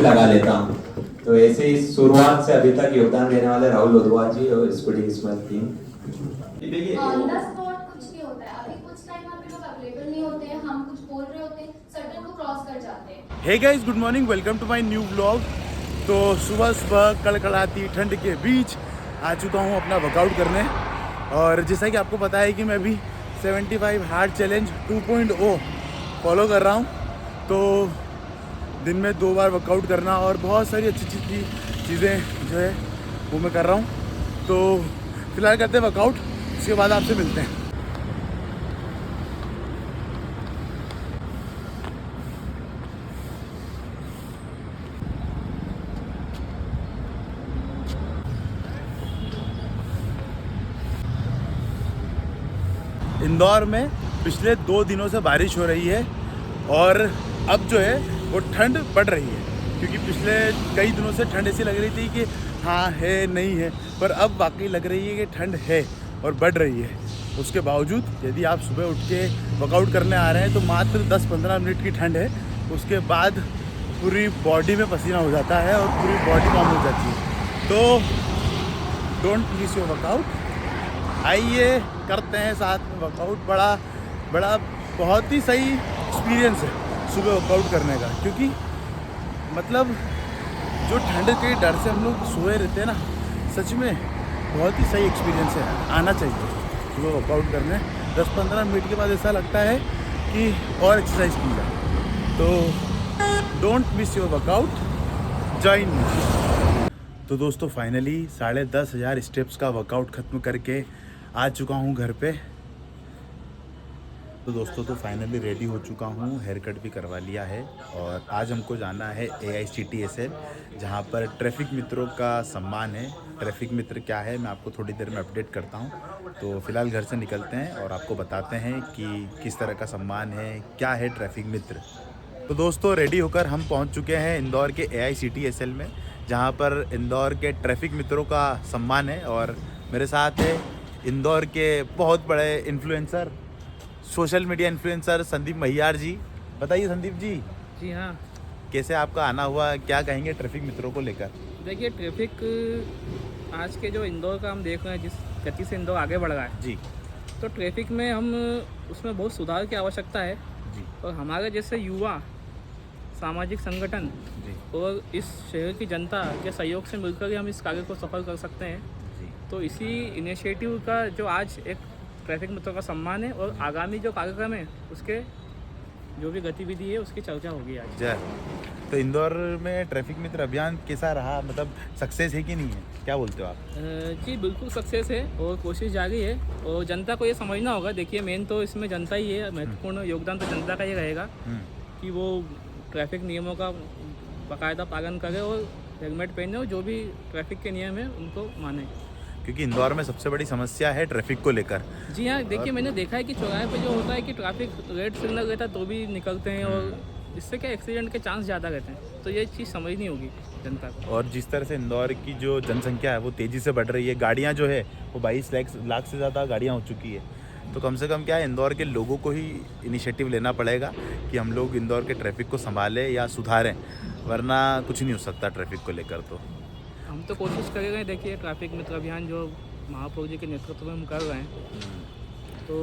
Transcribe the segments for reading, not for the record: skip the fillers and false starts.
लगा लेता हूँ। तो ऐसे ही शुरुआत से अभी तक योगदान देने वाले राहुल उदवा जी और स्कूटी स्मृत टीम। ऑन द स्पॉट कुछ नहीं होता है, अभी कुछ टाइम आप लोग अवेलेबल नहीं होते हैं, हम कुछ बोल रहे होते हैं, सडन को क्रॉस कर जाते हैं। Hey guys, good morning, welcome to my new vlog. तो सुबह सुबह कड़कड़ाती ठंड के बीच आ चुका हूँ अपना वर्कआउट करने। और जैसा कि आपको पता है कि मैं भी 75 हार्ड चैलेंज 2.0 फॉलो कर रहा हूँ। तो दिन में 2 बार वर्कआउट करना और बहुत सारी अच्छी अच्छी चीज़ें जो है वो मैं कर रहा हूँ। तो फिलहाल करते हैं वर्कआउट, उसके बाद आपसे मिलते हैं। इंदौर में पिछले 2 दिनों से बारिश हो रही है और अब जो है वो ठंड बढ़ रही है, क्योंकि पिछले कई दिनों से ठंड ऐसी लग रही थी कि हाँ है नहीं है, पर अब वाकई लग रही है कि ठंड है और बढ़ रही है। उसके बावजूद यदि आप सुबह उठ के वर्कआउट करने आ रहे हैं तो मात्र 10-15 मिनट की ठंड है, उसके बाद पूरी बॉडी में पसीना हो जाता है और पूरी बॉडी वार्म हो जाती है। तो डोंट मिस योर वर्कआउट। आइए करते हैं साथ में वर्कआउट। बड़ा बहुत ही सही एक्सपीरियंस है सुबह वर्कआउट करने का, क्योंकि मतलब जो ठंड के डर से हम लोग सोए रहते हैं ना, सच में बहुत ही सही एक्सपीरियंस है। आना चाहिए सुबह वर्कआउट करने। 10-15 मिनट के बाद ऐसा लगता है कि और एक्सरसाइज की जाए। तो don't miss your workout, join me. तो दोस्तों फाइनली 10,500 स्टेप्स का वर्कआउट ख़त्म करके आ चुका हूँ घर पे। तो दोस्तों तो फाइनली रेडी हो चुका हूँ, हेयर कट भी करवा लिया है और आज हमको जाना है AICTSL, जहाँ पर ट्रैफिक मित्रों का सम्मान है। ट्रैफिक मित्र क्या है मैं आपको थोड़ी देर में अपडेट करता हूँ। तो फिलहाल घर से निकलते हैं और आपको बताते हैं कि किस तरह का सम्मान है, क्या है ट्रैफिक मित्र। तो दोस्तों रेडी होकर हम पहुँच चुके हैं इंदौर के AICTSL में, जहाँ पर इंदौर के ट्रैफिक मित्रों का सम्मान है। और मेरे साथ है इंदौर के बहुत बड़े influencer, social media influencer Sandeep Mahiyar ji. बताइए संदीप जी। जी हाँ, कैसे आपका आना हुआ, क्या कहेंगे ट्रैफिक मित्रों को लेकर? देखिए ट्रैफिक आज के जो इंदौर का हम देख रहे हैं, जिस गति से इंदौर आगे बढ़ रहा है, जी तो ट्रैफिक में हम उसमें बहुत सुधार की आवश्यकता है। जी और हमारे जैसे युवा, सामाजिक संगठन जी और इस शहर की जनता के सहयोग से मिलकर ही हम इस कार्य को सफल कर सकते हैं। जी। तो इसी इनिशिएटिव का जो आज एक ट्रैफिक मित्रों का सम्मान है, और आगामी जो कार्यक्रम है उसके जो भी गतिविधि है उसकी चर्चा होगी आज। जय। तो इंदौर में ट्रैफिक मित्र अभियान कैसा रहा, मतलब सक्सेस है कि नहीं है, क्या बोलते हो आप? जी बिल्कुल सक्सेस है और कोशिश जारी है, और जनता को ये समझना होगा। देखिए मेन तो इसमें जनता ही है, महत्वपूर्ण योगदान तो जनता का ही रहेगा कि वो ट्रैफिक नियमों का बाकायदा पालन करे और हेलमेट पहने और जो भी ट्रैफिक के नियम है उनको माने। क्योंकि इंदौर में सबसे बड़ी समस्या है ट्रैफिक को लेकर। जी हाँ, देखिए मैंने देखा है कि चौराहे पे जो होता है कि ट्रैफिक रेड सिग्नल रहता है तो भी निकलते हैं, और इससे क्या एक्सीडेंट के चांस ज़्यादा रहते हैं। तो ये चीज़ समझनी होगी जनता को। और जिस तरह से इंदौर की जो जनसंख्या है वो तेज़ी से बढ़ रही है, गाड़ियाँ जो है वो 22 लाख से ज़्यादा गाड़ियाँ हो चुकी है। तो कम से कम क्या है, इंदौर के लोगों को ही इनिशिएटिव लेना पड़ेगा कि हम लोग इंदौर के ट्रैफिक को संभालें या सुधारें, वरना कुछ नहीं हो सकता ट्रैफिक को लेकर। तो हम तो कोशिश कर रहे हैं। देखिए ट्रैफिक मित्र अभियान जो महापौर जी के नेतृत्व में हम कर रहे हैं, तो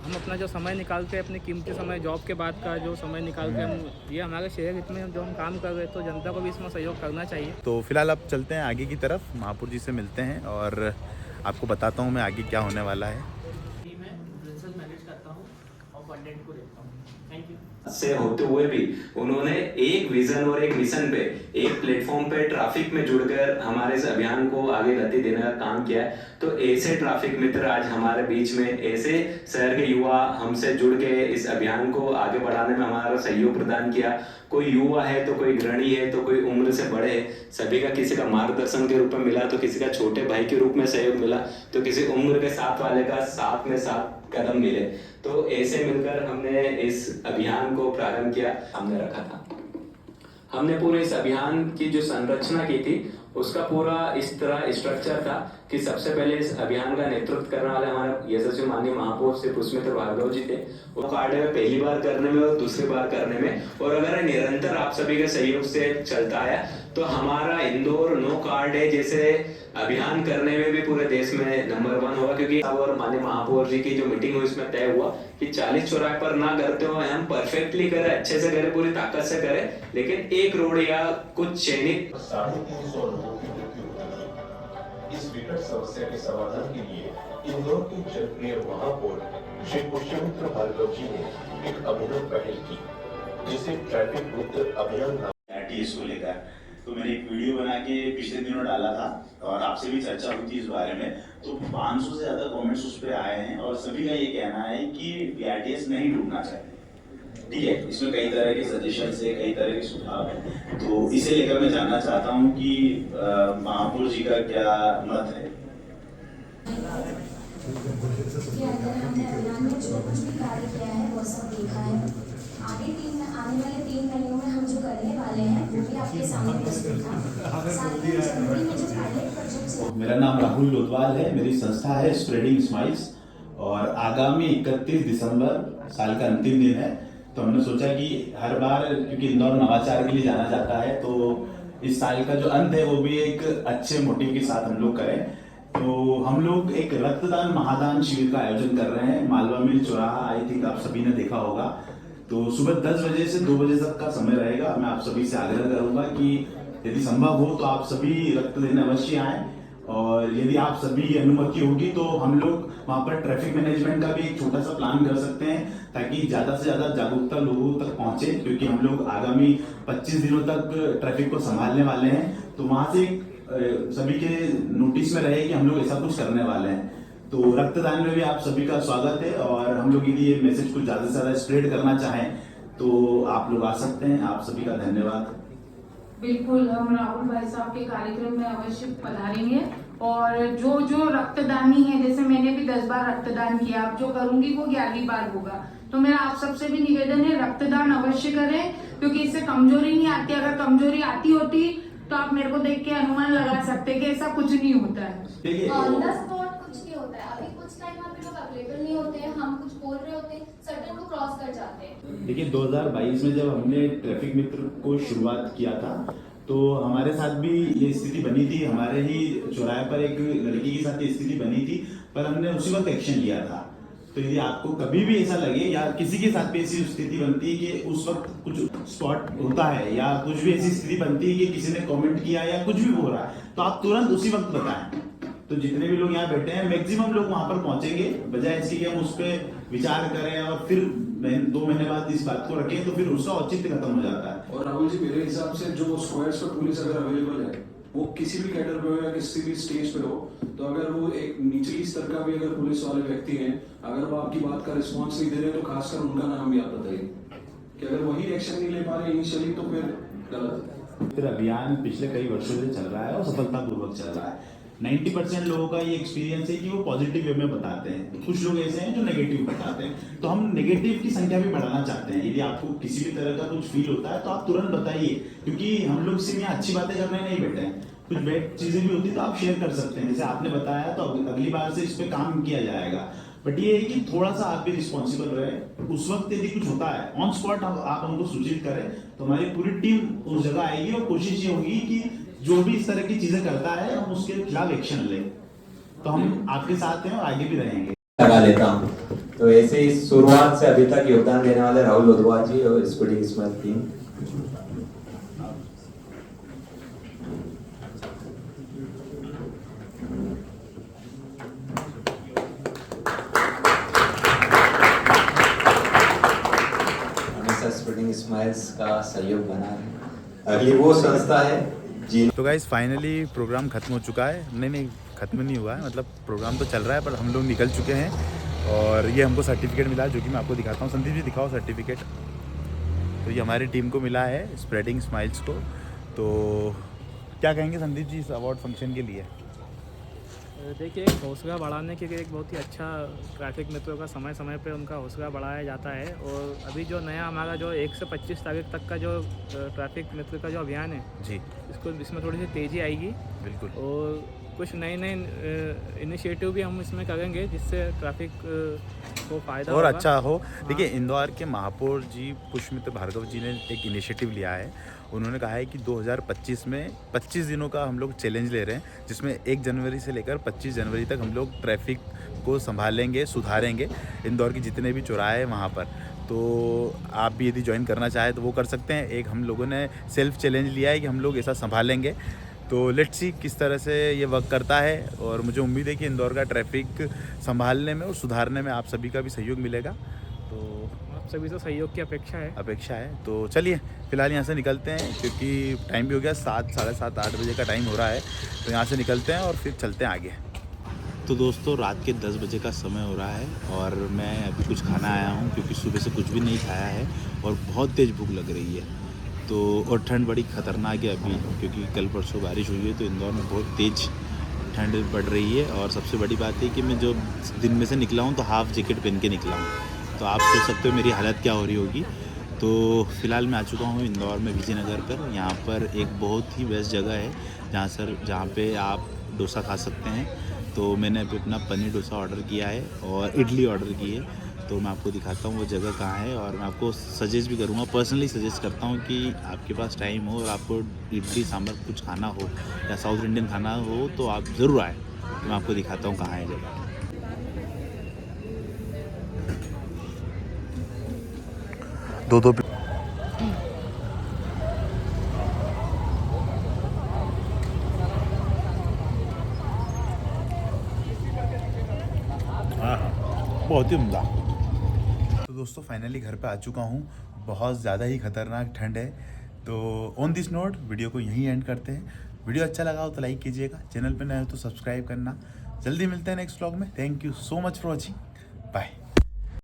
हम अपना जो समय निकाल के, अपने कीमती समय, जॉब के बाद का जो समय निकाल के हम, ये हमारे शहर हित में जो हम काम कर रहे हैं, तो जनता को भी इसमें सहयोग करना चाहिए। तो फिलहाल अब चलते हैं आगे की तरफ, महापुर जी से मिलते हैं और आपको बताता हूँ मैं आगे क्या होने वाला है। मैं बिजनेस मैनेज करता हूँ और कंटेंट को देखता हूँ। Thank you. से होते हुए भी उन्होंने एक विजन और एक मिशन पे, एक प्लेटफॉर्म पे ट्रैफिक में जुड़कर हमारे इस अभियान को आगे गति देने का काम किया है। तो ऐसे ट्रैफिक मित्र आज हमारे बीच में, ऐसे शहर के युवा हमसे जुड़ के इस अभियान को आगे बढ़ाने में हमारा सहयोग प्रदान किया। कोई युवा है तो कोई गृहिणी है तो कोई उम्र से बड़े है, सभी का किसी का मार्गदर्शन के रूप में मिला तो किसी का छोटे भाई के रूप में सहयोग मिला, तो किसी उम्र के साथ वाले का साथ में साथ कदम मिले। तो ऐसे मिलकर हमने इस अभियान को प्रारंभ किया, हमने रखा था। हमने पूरे इस अभियान की जो संरचना की थी उसका पूरा इस तरह स्ट्रक्चर था कि सबसे पहले इस अभियान का नेतृत्व करने वाले हमारे यशस्वी माननीय महापौर श्री पुष्पमित्र भार्गव जी थे। वो कार्ड में पहली बार करने में और दूसरी बार करने में, और अगर निरंतर आप सभी के सहयोग से चलता है तो हमारा इंदौर नो कार्ड है जैसे अभियान करने में भी पूरे देश में नंबर 1 होगा। क्योंकि और माननीय महापौर जी की जो मीटिंग हुई उसमें तय हुआ कि 40 चौराहे पर ना करते हुए हम परफेक्टली करें, अच्छे से करें, पूरी ताकत से करें, लेकिन एक रोड या कुछ चयनित 350 लोगों की मृत्यु होती है। इस विकट समस्या के समाधान के लिए इंदौर के जनप्रिय महापौर श्री पुष्पमित्र भार्गव जी ने एक अभिनव पहल की, जिसे ट्रैफिक मुक्त अभियान आरटीएस को लेकर। तो मैंने एक वीडियो बना के पिछले दिनों डाला था और आपसे भी चर्चा हुई थी इस बारे में। तो 500 से ज्यादा कमेंट्स उस पर आए हैं और सभी का ये कहना है कि बीआरटीएस नहीं डूबना चाहिए। ठीक है, इसमें कई तरह के सजेशन है, कई तरह के सुझाव है। तो इसे लेकर मैं जानना चाहता हूँ कि महापौर जी का क्या मत है। हमने अभियान में जो कुछ भी कार्य किया है वो सब देखा है। आने वाले 3 महीनों में हम जो करने वाले हैं वो भी आपके सामने प्रस्तुत था। साथ ही जनवरी में जो पायलट प्रोजेक्ट्स। मेरा नाम राहुल लोधवाल है, मेरी संस्था है स्प्रेडिंग स्माइल्स, और आगामी 31 दिसंबर साल का अंतिम दिन है। तो हमने सोचा कि हर बार, क्योंकि इंदौर नवाचार के लिए जाना जाता है, तो इस साल का जो अंत है वो भी एक अच्छे मोटिव के साथ हम लोग करें। तो हम लोग एक रक्तदान महादान शिविर का आयोजन कर रहे हैं मालवा मिल चौराहा। आई थिंक आप सभी ने देखा होगा। तो सुबह 10 बजे से 2 बजे तक का समय रहेगा। मैं आप सभी से आग्रह करूंगा कि यदि संभव हो तो आप सभी रक्त देने अवश्य आएं, और यदि आप सभी की अनुमति होगी तो हम लोग वहाँ पर ट्रैफिक मैनेजमेंट का भी एक छोटा सा प्लान कर सकते हैं, ताकि ज्यादा से ज्यादा जागरूकता लोगों तक पहुंचे। क्योंकि हम लोग आगामी 25 दिनों तक ट्रैफिक को संभालने वाले हैं, तो वहां से सभी के नोटिस में रहे कि हम लोग ऐसा कुछ करने वाले हैं। तो रक्तदान में भी आप सभी का स्वागत है, और हम लोग यदि ये मैसेज को ज्यादा से ज्यादा स्प्रेड करना चाहें तो आप लोग आ सकते हैं। आप सभी का धन्यवाद। बिल्कुल, हम राहुल भाई साहब के कार्यक्रम में अवश्य पधारेंगे, और जो रक्तदानी है, जैसे मैंने भी 10 बार रक्तदान किया, अब जो करूंगी वो 11वीं बार होगा। तो मेरा आप सबसे भी निवेदन है, रक्तदान अवश्य करें, क्योंकि इससे कमजोरी नहीं आती। अगर कमजोरी आती होती तो आप मेरे को देख के अनुमान लगा सकते कि ऐसा कुछ नहीं होता है। ऑन द स्पॉट कुछ नहीं होता है। अभी कुछ टाइम आप लोग अवेलेबल नहीं होते हैं, हम कुछ बोल रहे होते हैं, सडन को क्रॉस कर जाते हैं। देखिए, 2022 में जब हमने ट्रैफिक मित्र को शुरुआत किया था तो हमारे साथ भी ये स्थिति बनी थी। हमारे ही चौराहे पर एक लड़की के साथ ये स्थिति बनी थी, पर हमने उसी वक्त एक्शन लिया था। तो यदि आपको कभी भी ऐसा लगे या किसी के साथ भी ऐसी स्थिति बनती है कि उस वक्त कुछ स्पॉट होता है या कुछ भी ऐसी स्थिति बनती है कि किसी ने कमेंट किया या कुछ भी हो रहा है, तो आप तुरंत उसी वक्त बताएं। तो जितने भी लोग यहाँ बैठे हैं, मैक्सिमम लोग वहां पर पहुंचेंगे, बजाय इसके कि हम उस पर विचार करें और फिर 2 महीने बाद इस बात को रखें, तो फिर उसका औचित्य खत्म हो जाता है। और राहुल जी, मेरे हिसाब से जो स्क्वायर्स पर पुलिस अगर अवेलेबल है, वो किसी भी कैडर पे हो या किसी भी स्टेज पे हो, तो अगर वो एक निचली स्तर का भी अगर पुलिस वाले व्यक्ति हैं, अगर वो आपकी बात का रिस्पॉन्स नहीं दे रहे, तो खासकर उनका नाम भी आप बताइए कि अगर वही एक्शन नहीं ले पा रहे इनिशियली, तो फिर गलत है। फिर अभियान पिछले कई वर्षों से चल रहा है और सफलतापूर्वक चल रहा है। 90% लोगों का ये एक्सपीरियंस है कि वो पॉजिटिव वे में बताते हैं। कुछ लोग ऐसे हैं जो नेगेटिव बताते हैं, तो हम नेगेटिव की संख्या भी बढ़ाना चाहते हैं। यदि आपको किसी भी तरह का कुछ फील होता है तो आप तुरंत बताइए, क्योंकि हम लोग सिर्फ यहाँ अच्छी बातें करने नहीं बैठे हैं। कुछ बैड चीजें भी होती तो आप शेयर कर सकते हैं, जैसे आपने बताया, तो अगली बार से इस पे काम किया जाएगा। बट ये है कि थोड़ा सा आप भी रिस्पॉन्सिबल रहे। उस वक्त यदि कुछ होता है ऑन स्पॉट आप हमको सूचित करें, तो हमारी पूरी टीम उस जगह आएगी और कोशिश ये होगी कि जो भी इस तरह की चीजें करता है हम उसके खिलाफ एक्शन लें। तो हम आपके साथ हैं और आगे भी रहेंगे। लगा लेता हूँ। तो ऐसे ही शुरुआत से अभी तक योगदान देने वाले राहुल लोधवाल जी और स्प्रेडिंग स्माइल्स टीम। हमेशा स्प्रेडिंग स्माइल्स का सहयोग बना है। अगली वो संस्था है जी। तो गाइस, फाइनली प्रोग्राम खत्म हो चुका है। नहीं, खत्म नहीं हुआ है, मतलब प्रोग्राम तो चल रहा है, पर हम लोग निकल चुके हैं। और ये हमको सर्टिफिकेट मिला, जो कि मैं आपको दिखाता हूँ। संदीप जी, दिखाओ सर्टिफिकेट। तो ये हमारी टीम को मिला है, स्प्रेडिंग स्माइल्स को। तो क्या कहेंगे संदीप जी इस अवार्ड फंक्शन के लिए? देखिए, हौसला बढ़ाने के लिए एक बहुत ही अच्छा ट्रैफिक मित्रों का समय समय पे उनका हौसला बढ़ाया जाता है। और अभी जो नया हमारा जो 1 से 25 तारीख तक का जो ट्रैफिक मित्र का जो अभियान है जी, इसमें थोड़ी सी तेज़ी आएगी बिल्कुल। और कुछ नए इनिशिएटिव भी हम इसमें करेंगे जिससे ट्रैफिक को फ़ायदा और होगा। अच्छा हो। देखिए, हाँ। इंदौर के महापौर जी पुष्पमित्र भार्गव जी ने एक इनिशिएटिव लिया है। उन्होंने कहा है कि 2025 में 25 दिनों का हम लोग चैलेंज ले रहे हैं, जिसमें 1 जनवरी से लेकर 25 जनवरी तक हम लोग ट्रैफिक को संभालेंगे, सुधारेंगे इंदौर के जितने भी चौराहे हैं वहाँ पर। तो आप भी यदि ज्वाइन करना चाहें तो वो कर सकते हैं। एक हम लोगों ने सेल्फ चैलेंज लिया है कि हम लोग ऐसा संभालेंगे। तो लेट्स सी किस तरह से ये वर्क करता है, और मुझे उम्मीद है कि इंदौर का ट्रैफिक संभालने में और सुधारने में आप सभी का भी सहयोग मिलेगा। तो आप सभी से सहयोग की अपेक्षा है। तो चलिए फ़िलहाल यहाँ से निकलते हैं, क्योंकि टाइम भी हो गया 7, साढ़े 7, 8 बजे का टाइम हो रहा है। तो यहाँ से निकलते हैं और फिर चलते हैं आगे। तो दोस्तों, रात के 10 बजे का समय हो रहा है और मैं अभी कुछ खाना आया हूँ, क्योंकि सुबह से कुछ भी नहीं खाया है और बहुत तेज़ भूख लग रही है। तो और ठंड बड़ी ख़तरनाक है अभी, क्योंकि कल परसों बारिश हुई है, तो इंदौर में बहुत तेज़ ठंड पड़ रही है। और सबसे बड़ी बात है कि मैं जो दिन में से निकला हूँ तो हाफ़ जैकेट पहन के निकला हूँ। तो आप सोच सकते हो मेरी हालत क्या हो रही होगी। तो फ़िलहाल मैं आ चुका हूँ इंदौर में विजयनगर पर। यहाँ पर एक बहुत ही बेस्ट जगह है जहाँ पे आप डोसा खा सकते हैं। तो मैंने अभी अपना पनीर डोसा ऑर्डर किया है और इडली ऑर्डर की है। तो मैं आपको दिखाता हूँ वो जगह कहाँ है, और मैं आपको सजेस्ट भी करूँगा, पर्सनली सजेस्ट करता हूँ कि आपके पास टाइम हो और आपको इडली सांभर कुछ खाना हो या साउथ इंडियन खाना हो तो आप ज़रूर आए। तो मैं आपको दिखाता हूँ कहाँ है जगह। दो बहुत ही उम्दा। तो दोस्तों, फाइनली घर पे आ चुका हूँ। बहुत ज़्यादा ही खतरनाक ठंड है। तो ऑन दिस नोट वीडियो को यहीं एंड करते हैं। वीडियो अच्छा लगा हो तो लाइक कीजिएगा, चैनल पे नए हो तो सब्सक्राइब करना। जल्दी मिलते हैं नेक्स्ट व्लॉग में। Thank you so much for watching. Bye.